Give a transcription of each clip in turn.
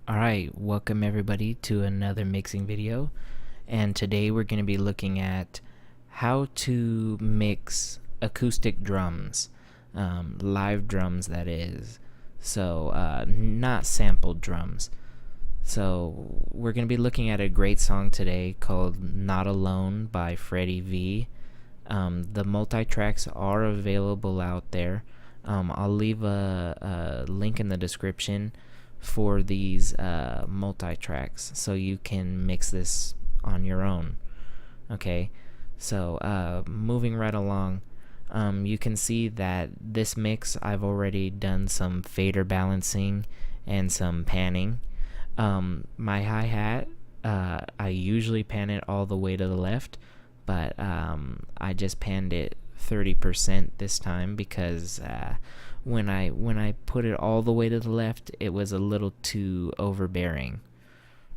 Alright, welcome everybody to another mixing video, and today we're going to be looking at how to mix acoustic drums, live drums that is, so not sampled drums. So we're going to be looking at a great song today called Not Alone by Freddie V. The multi-tracks are available out there. I'll leave a link in the description for these multi-tracks so you can mix this on your own. Okay, so moving right along, you can see that this mix I've already done some fader balancing and some panning. My hi-hat, I usually pan it all the way to the left, but I just panned it 30% this time because when I put it all the way to the left, it was a little too overbearing.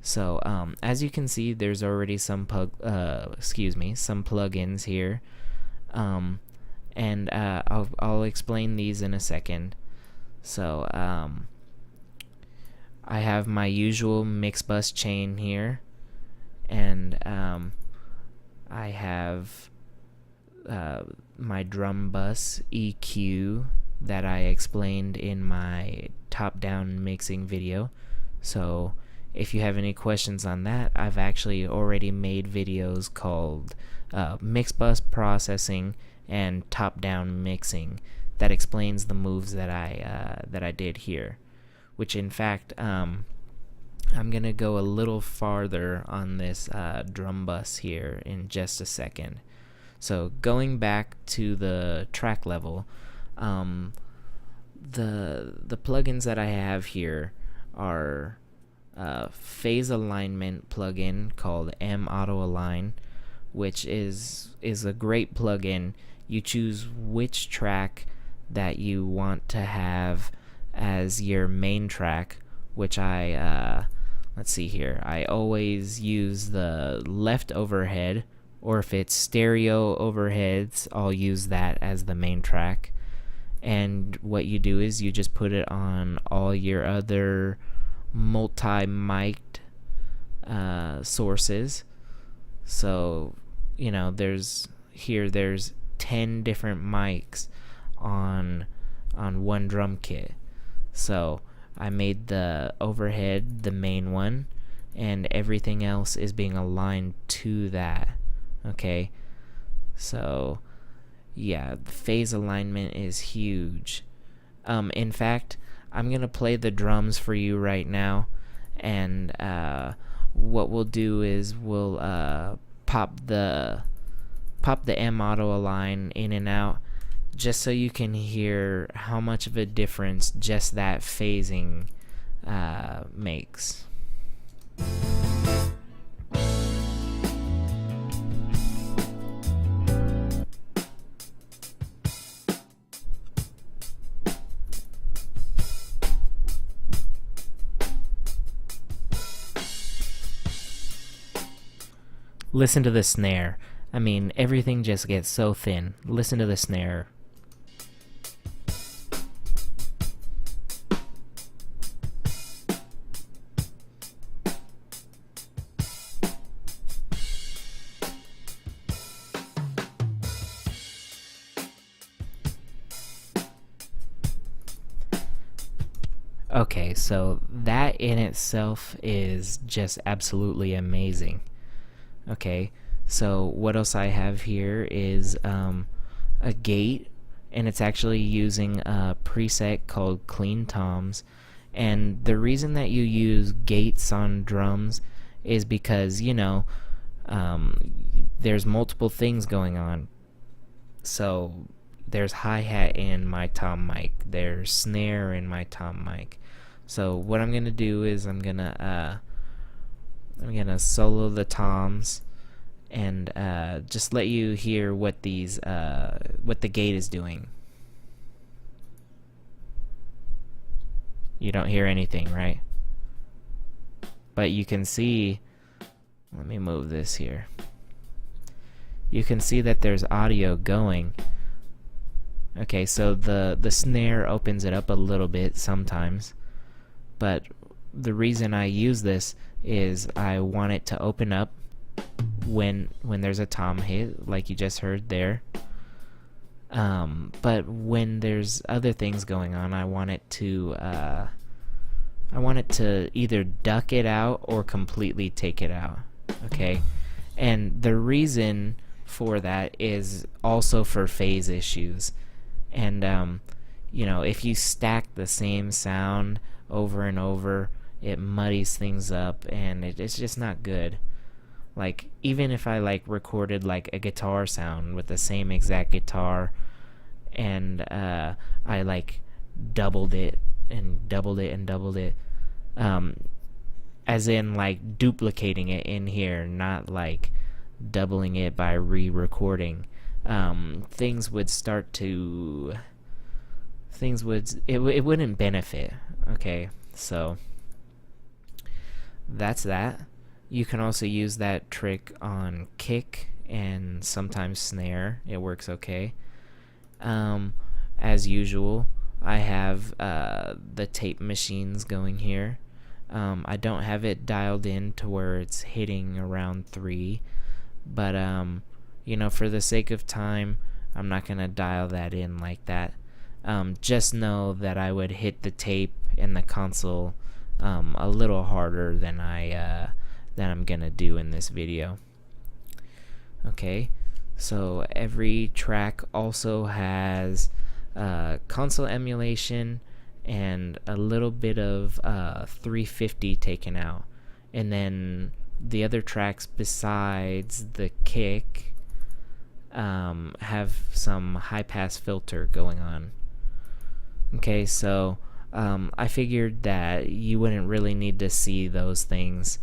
So as you can see, there's already some plugins here, and I'll explain these in a second. So I have my usual mix bus chain here, and I have my drum bus EQ that I explained in my top-down mixing video. So if you have any questions on that, I've actually already made videos called mix bus processing and top-down mixing that explains the moves that I did here, which in fact I'm gonna go a little farther on this drum bus here in just a second. So going back to the track level, the plugins that I have here are phase alignment plugin called M Auto Align, which is a great plugin. You choose which track that you want to have as your main track, which let's see here, I always use the left overhead, or if it's stereo overheads, I'll use that as the main track. And what you do is you just put it on all your other multi-mic'd sources. So, you know, there's 10 different mics on one drum kit. So I made the overhead the main one, and everything else is being aligned to that. Okay, so yeah, phase alignment is huge. In fact, I'm gonna play the drums for you right now, and what we'll do is we'll pop the M Auto Align in and out, just so you can hear how much of a difference just that phasing makes. Listen to the snare. I mean, everything just gets so thin. Listen to the snare. Okay, so that in itself is just absolutely amazing. Okay, so what else I have here is a gate, and it's actually using a preset called Clean Toms. And the reason that you use gates on drums is because, you know, there's multiple things going on. So there's hi-hat in my tom mic, there's snare in my tom mic. So what I'm gonna do is I'm gonna solo the toms and just let you hear what what the gate is doing. You don't hear anything, right? But you can see, let me move this here. You can see that there's audio going. Okay, so the snare opens it up a little bit sometimes, but the reason I use this is I want it to open up when there's a tom hit, like you just heard there. But when there's other things going on, I want it to either duck it out or completely take it out. Okay, and the reason for that is also for phase issues. And you know, if you stack the same sound over and over, it muddies things up, and it's just not good. Like, even if I like recorded like a guitar sound with the same exact guitar, and I like doubled it and doubled it and doubled it, as in like duplicating it in here, not like doubling it by re-recording, things would start to it wouldn't benefit. Okay, so that's that. You can also use that trick on kick and sometimes snare. It works okay. As usual, I have the tape machines going here. I don't have it dialed in to where it's hitting around 3, but you know, for the sake of time, I'm not gonna dial that in like that. Just know that I would hit the tape and the console a little harder than I'm gonna do in this video. Okay, so every track also has console emulation and a little bit of 350 taken out, and then the other tracks besides the kick have some high pass filter going on. Okay, so I figured that you wouldn't really need to see those things.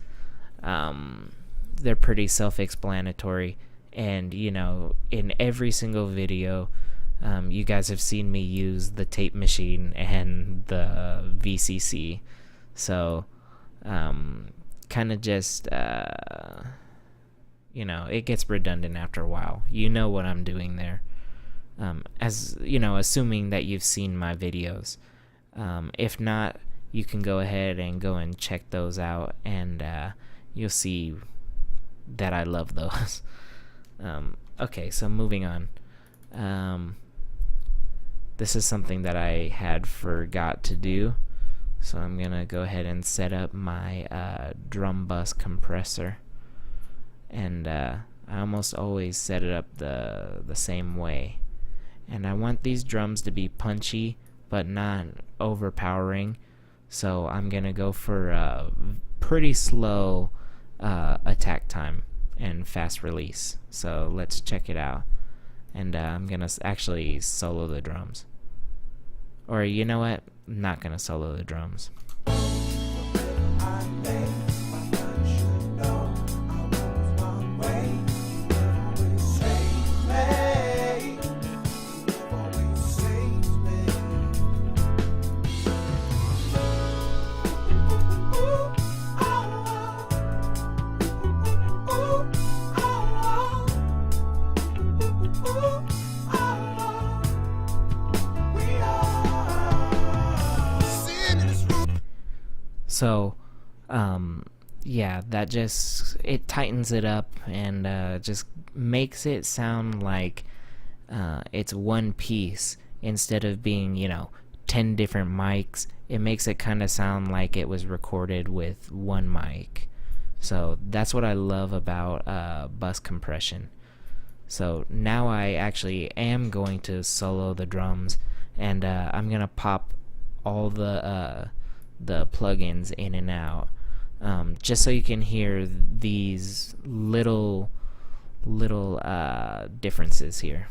They're pretty self-explanatory, and you know, in every single video, you guys have seen me use the tape machine and the VCC, so kind of just you know, it gets redundant after a while. You know what I'm doing there, as you know, assuming that you've seen my videos. If not, you can go ahead and check those out, and you'll see that I love those. Okay, so moving on. This is something that I had forgot to do, so I'm gonna go ahead and set up my drum bus compressor, and I almost always set it up the same way. And I want these drums to be punchy but not overpowering, so I'm gonna go for a pretty slow attack time and fast release. So let's check it out, and I'm gonna actually solo the drums. Or you know what? I'm not gonna solo the drums. So, yeah, that just, it tightens it up and just makes it sound like it's one piece instead of being, you know, 10 different mics. It makes it kind of sound like it was recorded with one mic. So that's what I love about bus compression. So now I actually am going to solo the drums, and I'm gonna pop all the plugins in and out, just so you can hear these little differences here.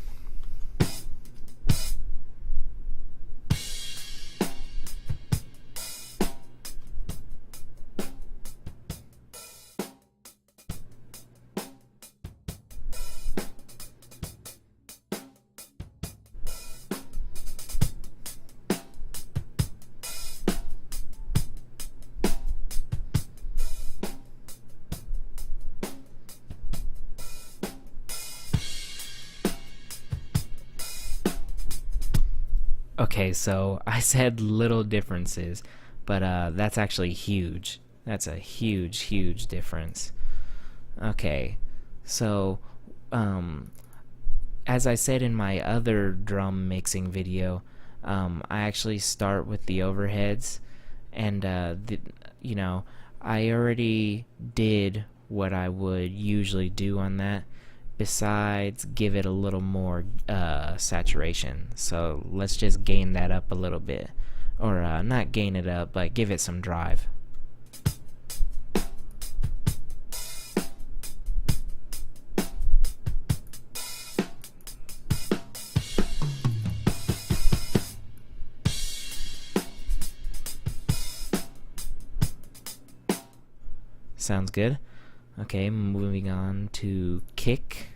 Okay, so I said little differences, but that's actually huge. That's a huge difference. Okay, so as I said in my other drum mixing video, I actually start with the overheads, and you know, I already did what I would usually do on that, besides give it a little more saturation. So let's just gain that up a little bit, or not gain it up, but give it some drive. Sounds good. Okay, moving on to kick.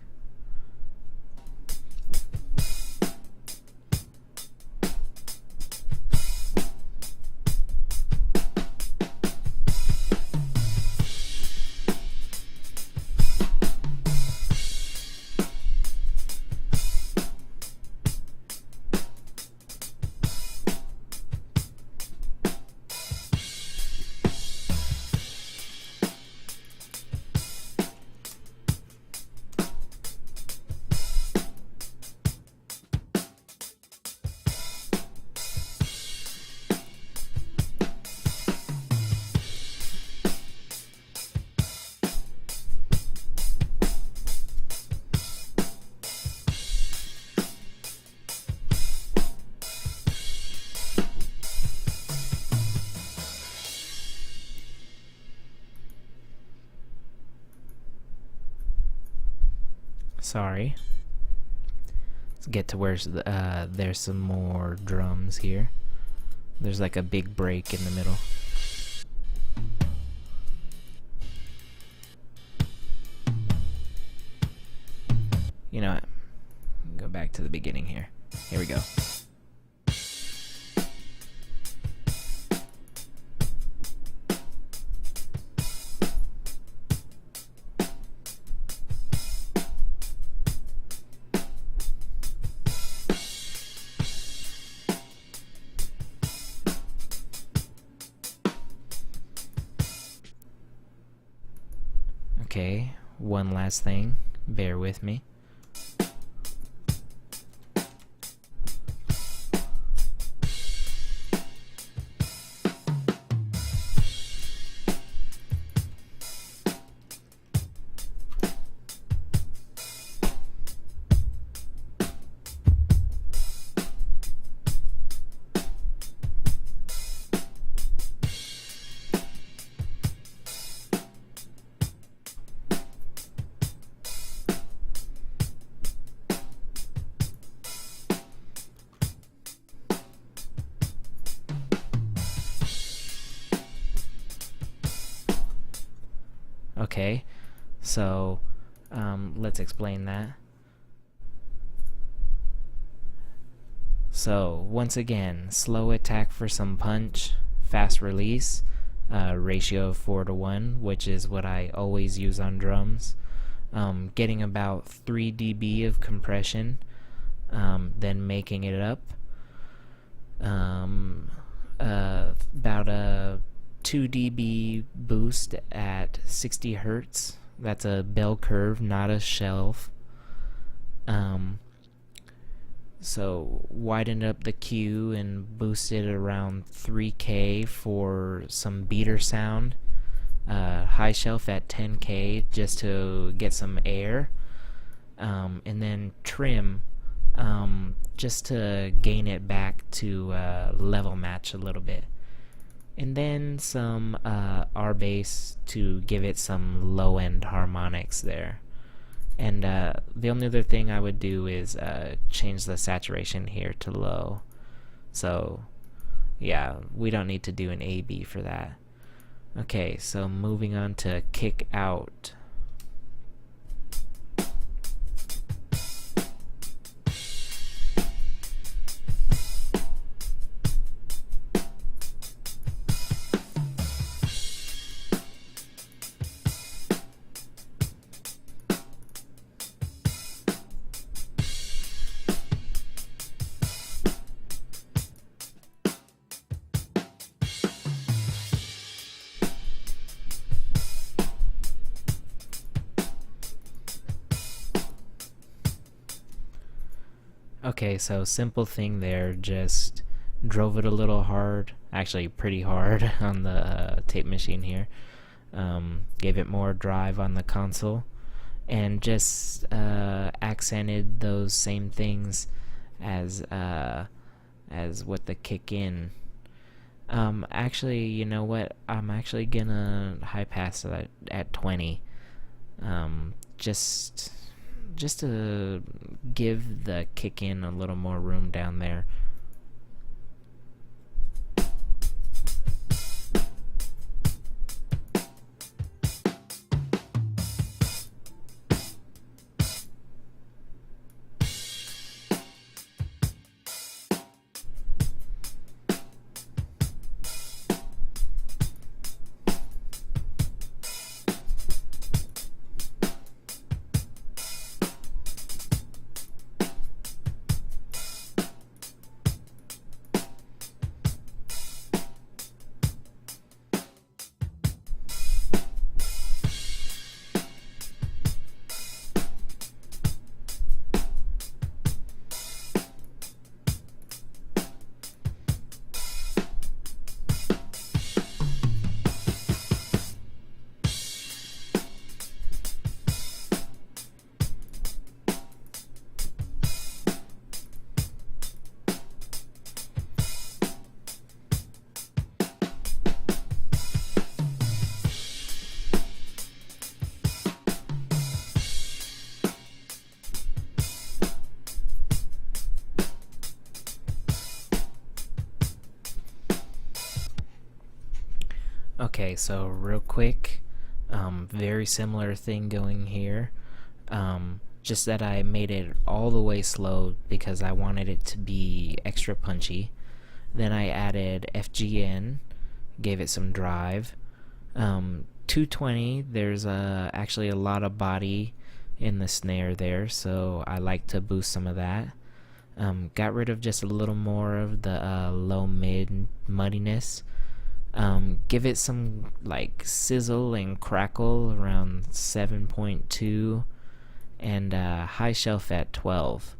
Sorry. Let's get to where there's some more drums here. There's like a big break in the middle. You know what? Go back to the beginning here. Here we go. Okay, one last thing. Bear with me. Okay, so let's explain that. So once again, slow attack for some punch, fast release, ratio of 4:1, which is what I always use on drums. Getting about 3 dB of compression, then making it up. About a 2 dB boost at 60 hertz. That's a bell curve, not a shelf. So widen up the Q and boost it around 3K for some beater sound. High shelf at 10K just to get some air. And then trim just to gain it back to level match a little bit. And then some R bass to give it some low-end harmonics there. And the only other thing I would do is change the saturation here to low. So yeah, we don't need to do an A-B for that. Okay, so moving on to kick out. Okay, so simple thing there, just drove it a little hard, actually pretty hard on the tape machine here. Gave it more drive on the console, and just accented those same things as with the kick in. Actually, you know what? I'm actually gonna high pass that at 20. Just to give the kick in a little more room down there. Okay, so real quick, very similar thing going here. Just that I made it all the way slow because I wanted it to be extra punchy. Then I added FGN, gave it some drive. 220, there's actually a lot of body in the snare there, so I like to boost some of that. Got rid of just a little more of the low mid muddiness. Give it some like sizzle and crackle around 7.2, and high shelf at 12.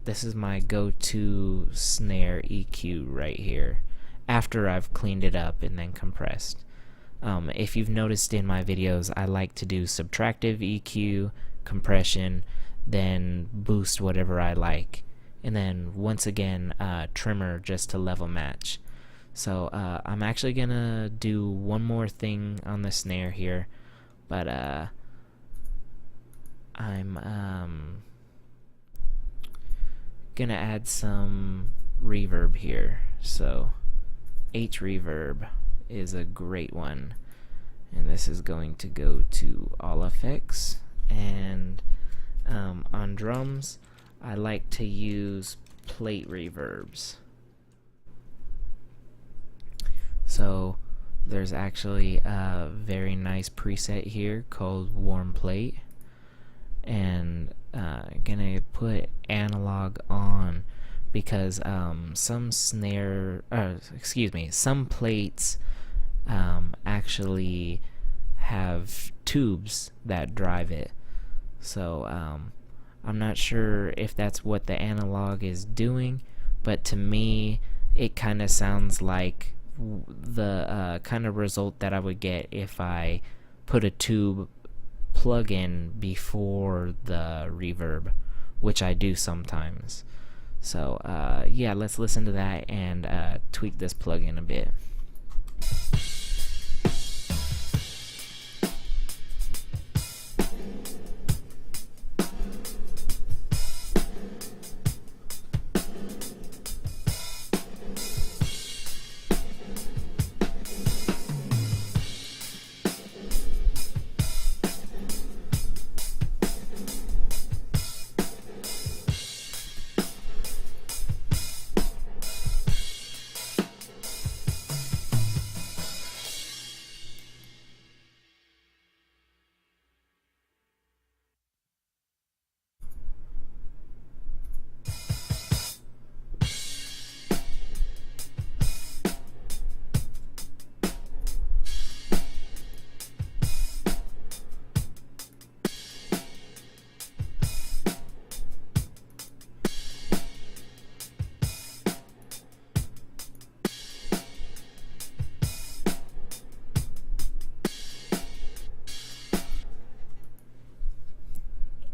This is my go-to snare EQ right here, after I've cleaned it up and then compressed. If you've noticed in my videos, I like to do subtractive EQ, compression, then boost whatever I like, and then once again trimmer just to level match. So I'm actually gonna do one more thing on the snare here, but I'm gonna add some reverb here. So H reverb is a great one, and this is going to go to all effects. And on drums, I like to use plate reverbs. So there's actually a very nice preset here called warm plate, and gonna put analog on because some plates actually have tubes that drive it. So I'm not sure if that's what the analog is doing, but to me it kind of sounds like the kind of result that I would get if I put a tube plug-in before the reverb, which I do sometimes. So yeah, let's listen to that and tweak this plug-in a bit.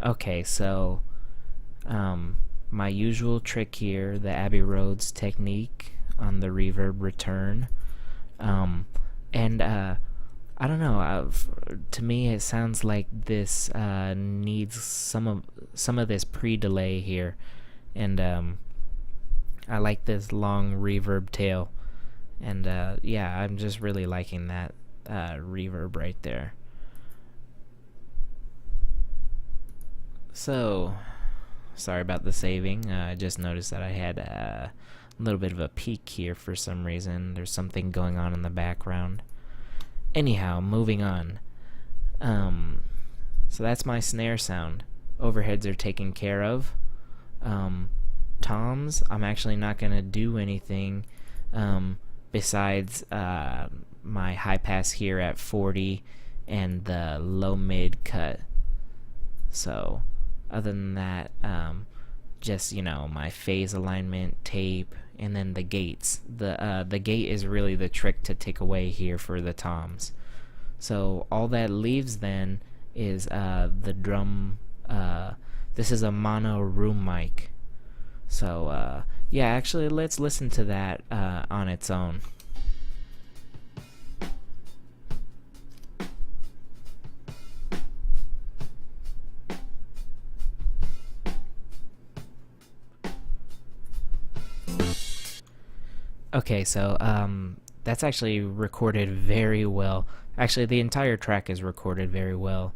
Okay, so my usual trick here, the Abbey Roads technique on the reverb return. And I don't know. To me, it sounds like this needs some of this pre-delay here, and I like this long reverb tail, and yeah, I'm just really liking that reverb right there. So, sorry about the saving. I just noticed that I had a little bit of a peak here for some reason. There's something going on in the background. Anyhow, moving on. So that's my snare sound. Overheads are taken care of. Toms, I'm actually not going to do anything besides my high pass here at 40 and the low mid cut. So other than that, just, you know, my phase alignment, tape, and then the gates. The gate is really the trick to take away here for the toms. So all that leaves then is the drum. This is a mono room mic. So yeah, actually let's listen to that on its own. Okay, so that's actually recorded very well. Actually, the entire track is recorded very well.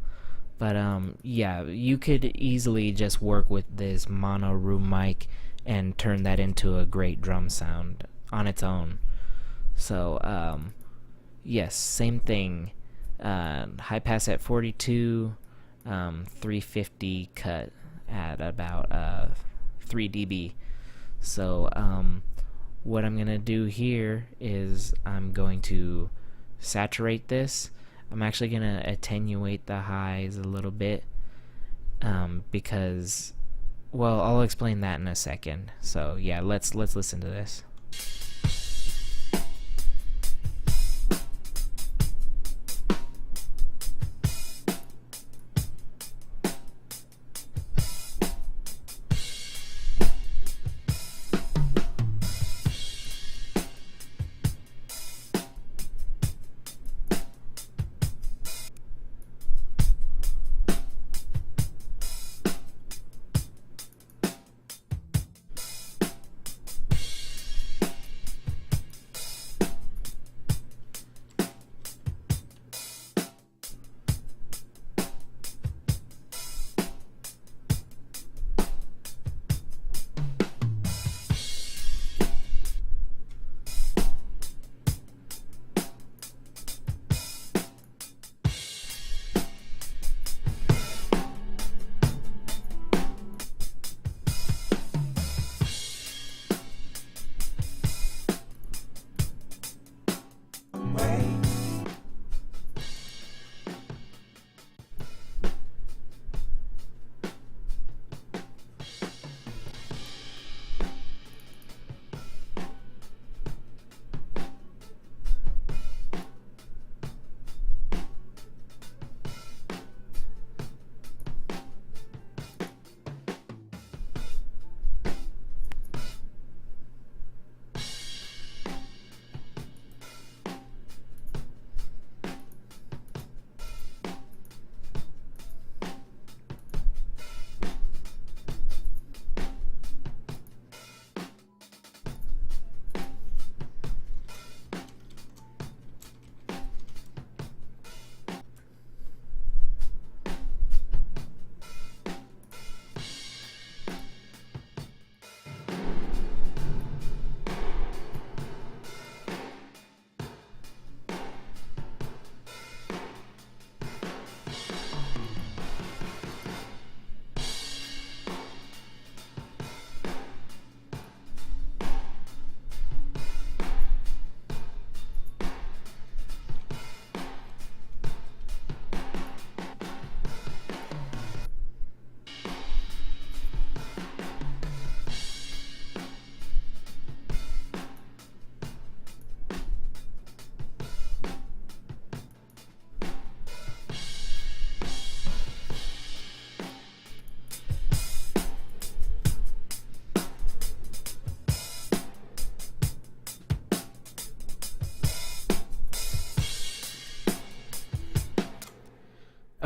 But yeah, you could easily just work with this mono room mic and turn that into a great drum sound on its own. So yes, same thing. High pass at 42, 350 cut at about 3 dB. So what I'm gonna do here is I'm going to saturate this. I'm actually gonna attenuate the highs a little bit because, well, I'll explain that in a second. So yeah, let's listen to this.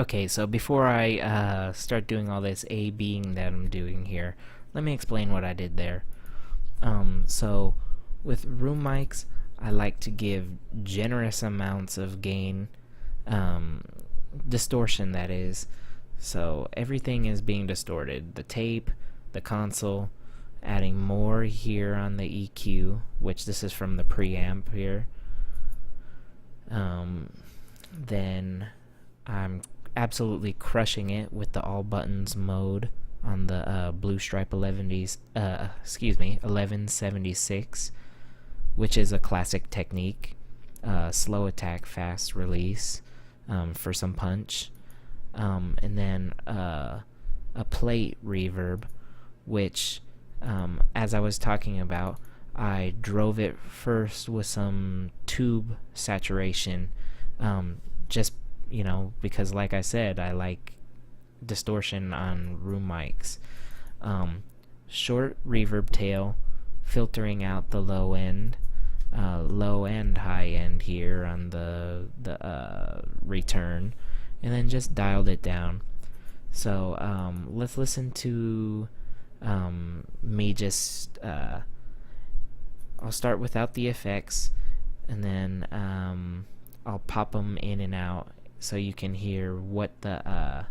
Okay, so before I start doing all this A-Bing that I'm doing here, let me explain what I did there. So with room mics, I like to give generous amounts of gain, distortion that is. So everything is being distorted. The tape, the console, adding more here on the EQ, which this is from the preamp here. Then I'm absolutely crushing it with the all buttons mode on the Blue Stripe 1176, which is a classic technique. Slow attack, fast release, for some punch. And then a plate reverb, which, as I was talking about, I drove it first with some tube saturation, just, because like I said, I like distortion on room mics. Short reverb tail, filtering out the low end, low and high end here on the return, and then just dialed it down. So let's listen to me just I'll start without the effects, and then I'll pop them in and out so you can hear what the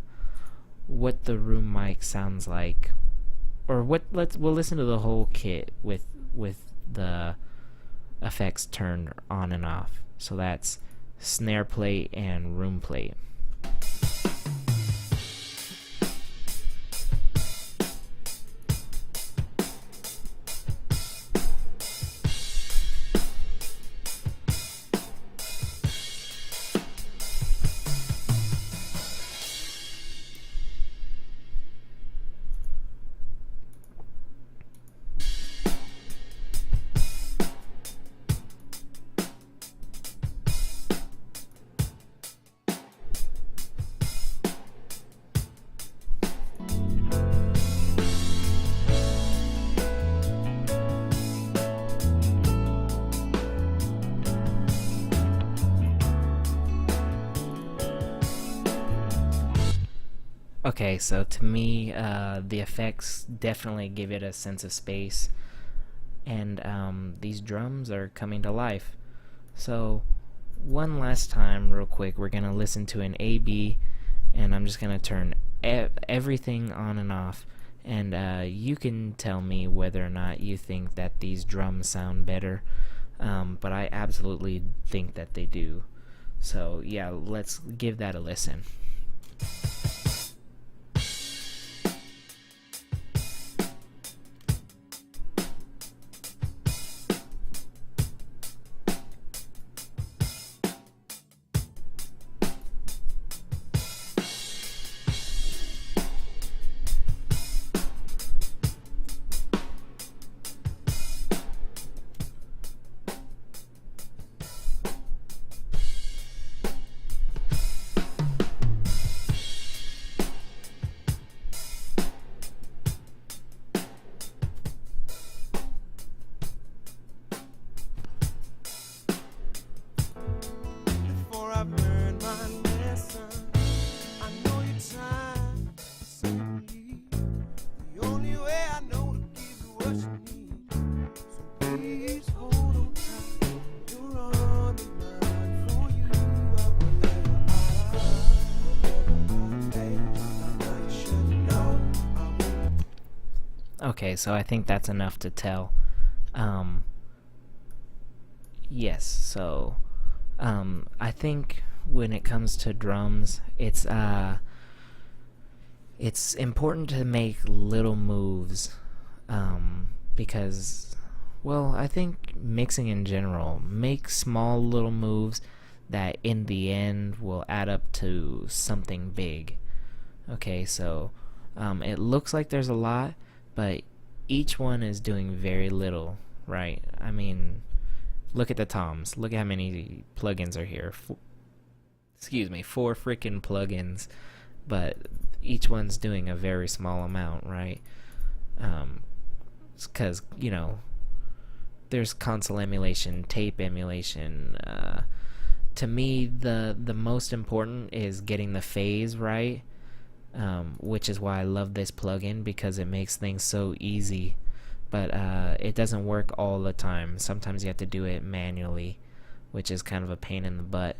room mic sounds like, or we'll listen to the whole kit with the effects turned on and off. So that's snare plate and room plate. Okay, so to me, the effects definitely give it a sense of space, and these drums are coming to life. So one last time, real quick, we're going to listen to an A-B, and I'm just going to turn everything on and off, and you can tell me whether or not you think that these drums sound better, but I absolutely think that they do. So yeah, let's give that a listen. Okay, so I think that's enough to tell. Yes, so I think when it comes to drums, it's important to make little moves, because, well, I think mixing in general, make small little moves that in the end will add up to something big. Okay, so it looks like there's a lot, but each one is doing very little, right? I mean, look at the toms. Look at how many plugins are here. 4 freaking plugins, but each one's doing a very small amount, right? Because, there's console emulation, tape emulation, to me, the most important is getting the phase right, which is why I love this plugin, because it makes things so easy. But it doesn't work all the time. Sometimes you have to do it manually, which is kind of a pain in the butt.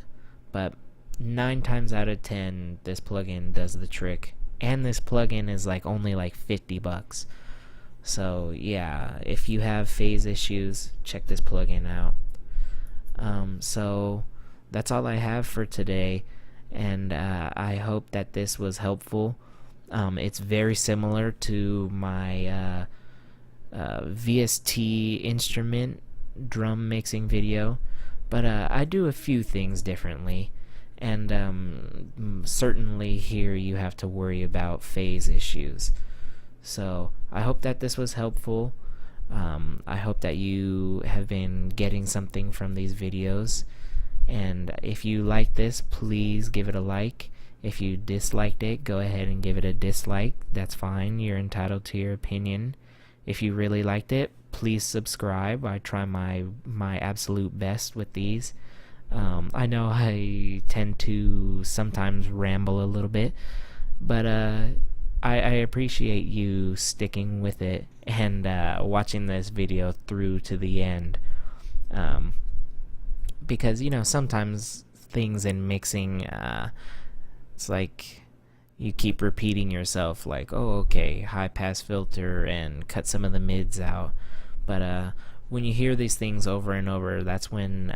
But 9 times out of 10, this plugin does the trick. And this plugin is like only like $50. So yeah, if you have phase issues, check this plugin out. So that's all I have for today, and I hope that this was helpful. It's very similar to my VST instrument drum mixing video, but I do a few things differently, and certainly here you have to worry about phase issues. So I hope that this was helpful. I hope that you have been getting something from these videos, and if you like this, please give it a like. If you disliked it, go ahead and give it a dislike. That's fine. You're entitled to your opinion. If you really liked it, please subscribe. I try my absolute best with these. I know I tend to sometimes ramble a little bit, but I appreciate you sticking with it and watching this video through to the end, because sometimes things in mixing, it's like you keep repeating yourself, like, oh okay, high pass filter and cut some of the mids out. But when you hear these things over and over, that's when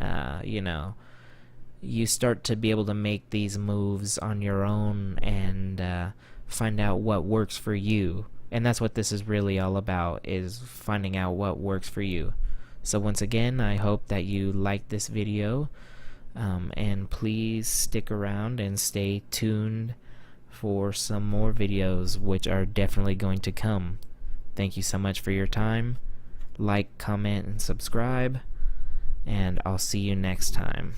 you start to be able to make these moves on your own and find out what works for you. And that's what this is really all about, is finding out what works for you. So once again, I hope that you liked this video, and please stick around and stay tuned for some more videos, which are definitely going to come. Thank you so much for your time. Like, comment, and subscribe, and I'll see you next time.